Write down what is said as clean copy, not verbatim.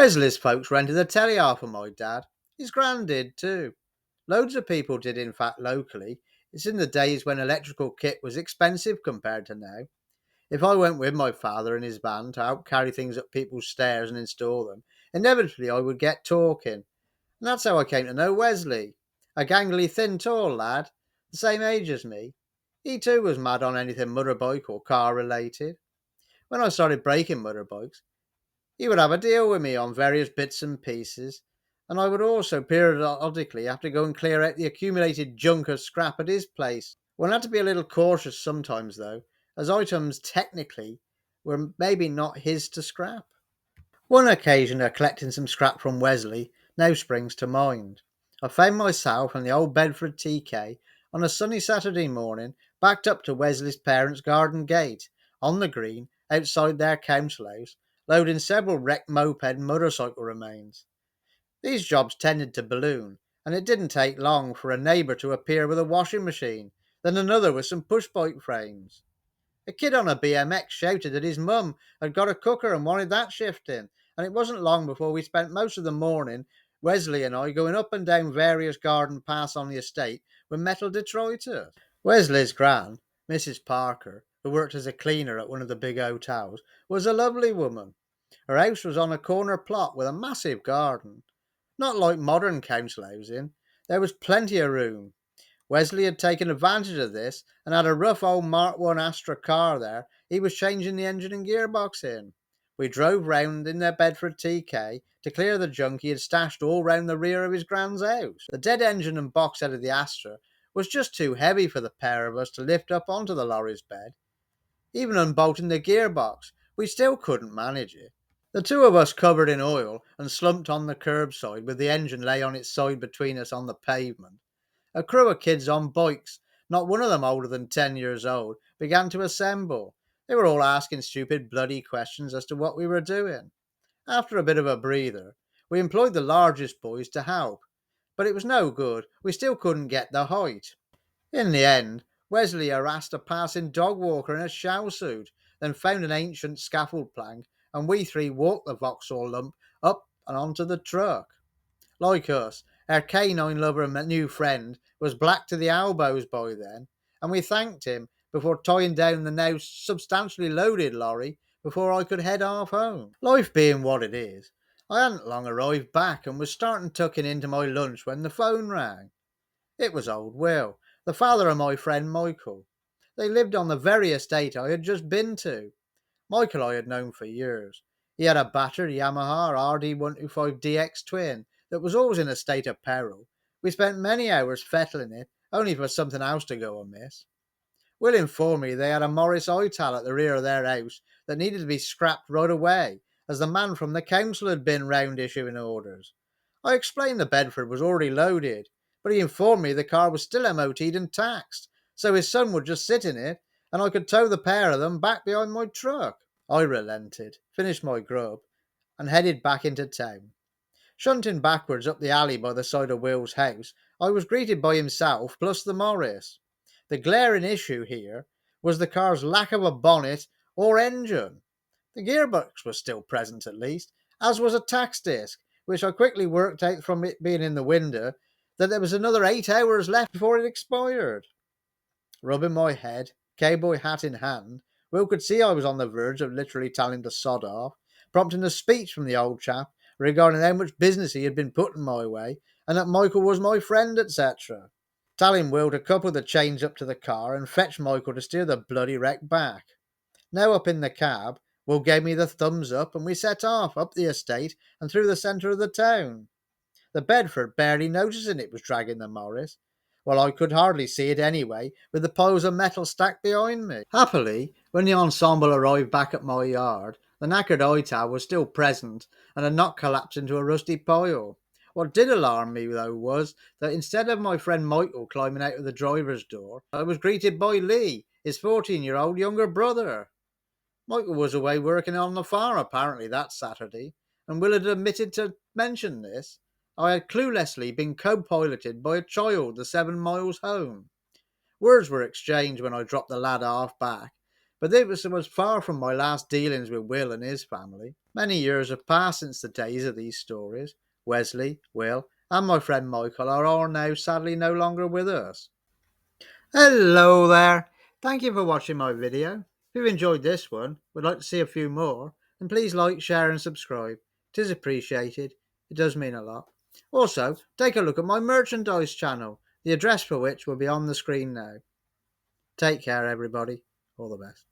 Wesley's folks rented a telly off of my dad. His gran did too. Loads of people did, in fact, locally. It's in the days when electrical kit was expensive compared to now. If I went with my father and his van to help carry things up people's stairs and install them, inevitably I would get talking. And that's how I came to know Wesley. A gangly, thin, tall lad, the same age as me. He too was mad on anything motorbike or car related. When I started breaking motorbikes, he would have a deal with me on various bits and pieces, and I would also periodically have to go and clear out the accumulated junk of scrap at his place. One had to be a little cautious sometimes, though, as items technically were maybe not his to scrap. One occasion of collecting some scrap from Wesley now springs to mind. I found myself and the old Bedford TK on a sunny Saturday morning backed up to Wesley's parents' garden gate, on the green, outside their council house, loading several wrecked moped and motorcycle remains. These jobs tended to balloon, and it didn't take long for a neighbour to appear with a washing machine, then another with some push bike frames. A kid on a BMX shouted that his mum had got a cooker and wanted that shifting, and it wasn't long before we spent most of the morning, Wesley and I, going up and down various garden paths on the estate with metal Detroiters. Wesley's gran, Mrs. Parker, who worked as a cleaner at one of the big hotels, was a lovely woman. Her house was on a corner plot with a massive garden. Not like modern council housing, there was plenty of room. Wesley had taken advantage of this and had a rough old Mark 1 Astra car there he was changing the engine and gearbox in. We drove round in their Bedford TK to clear the junk he had stashed all round the rear of his grand's house. The dead engine and box head of the Astra was just too heavy for the pair of us to lift up onto the lorry's bed. Even unbolting the gearbox, we still couldn't manage it. The two of us covered in oil and slumped on the curbside with the engine lay on its side between us on the pavement. A crew of kids on bikes, not one of them older than 10 years old, began to assemble. They were all asking stupid bloody questions as to what we were doing. After a bit of a breather, we employed the largest boys to help, but it was no good. We still couldn't get the height. In the end, Wesley harassed a passing dog walker in a shell suit, then found an ancient scaffold plank, and we three walked the Vauxhall lump up and onto the truck. Like us, our canine lover and new friend was black to the elbows by then, and we thanked him before tying down the now substantially loaded lorry before I could head off home. Life being what it is, I hadn't long arrived back and was starting tucking into my lunch when the phone rang. It was old Will, the father of my friend Michael. They lived on the very estate I had just been to. Michael I had known for years. He had a battered Yamaha RD125DX twin that was always in a state of peril. We spent many hours fettling it, only for something else to go amiss. Will informed me they had a Morris Ital at the rear of their house that needed to be scrapped right away, as the man from the council had been round issuing orders. I explained the Bedford was already loaded, but he informed me the car was still MOT'd and taxed, so his son would just sit in it, and I could tow the pair of them back behind my truck. I relented, finished my grub, and headed back into town. Shunting backwards up the alley by the side of Will's house, I was greeted by himself plus the Morris. The glaring issue here was the car's lack of a bonnet or engine. The gearbox was still present at least, as was a tax disc, which I quickly worked out from it being in the window that there was another 8 hours left before it expired. Rubbing my head, cowboy hat in hand, Will could see I was on the verge of literally telling to sod off, prompting a speech from the old chap regarding how much business he had been putting my way, and that Michael was my friend, etc. Telling Will to couple the chains up to the car and fetch Michael to steer the bloody wreck back. Now up in the cab, Will gave me the thumbs up and we set off up the estate and through the centre of the town. The Bedford barely noticing it was dragging the Morris. Well, I could hardly see it anyway, with the piles of metal stacked behind me. Happily, when the ensemble arrived back at my yard, the knackered Ital was still present and had not collapsed into a rusty pile. What did alarm me, though, was that instead of my friend Michael climbing out of the driver's door, I was greeted by Lee, his 14-year-old younger brother. Michael was away working on the farm apparently that Saturday, and Will had admitted to mention this. I had cluelessly been co-piloted by a child the 7 miles home. Words were exchanged when I dropped the lad half back, But it was far from my last dealings with Will and his family. Many years have passed since the days of these stories. Wesley, Will, and my friend Michael are all now sadly no longer with us. Hello there! Thank you for watching my video. If you've enjoyed this one, would like to see a few more, then please like, share and subscribe. It is appreciated. It does mean a lot. Also, take a look at my merchandise channel, the address for which will be on the screen now. Take care, everybody. All the best.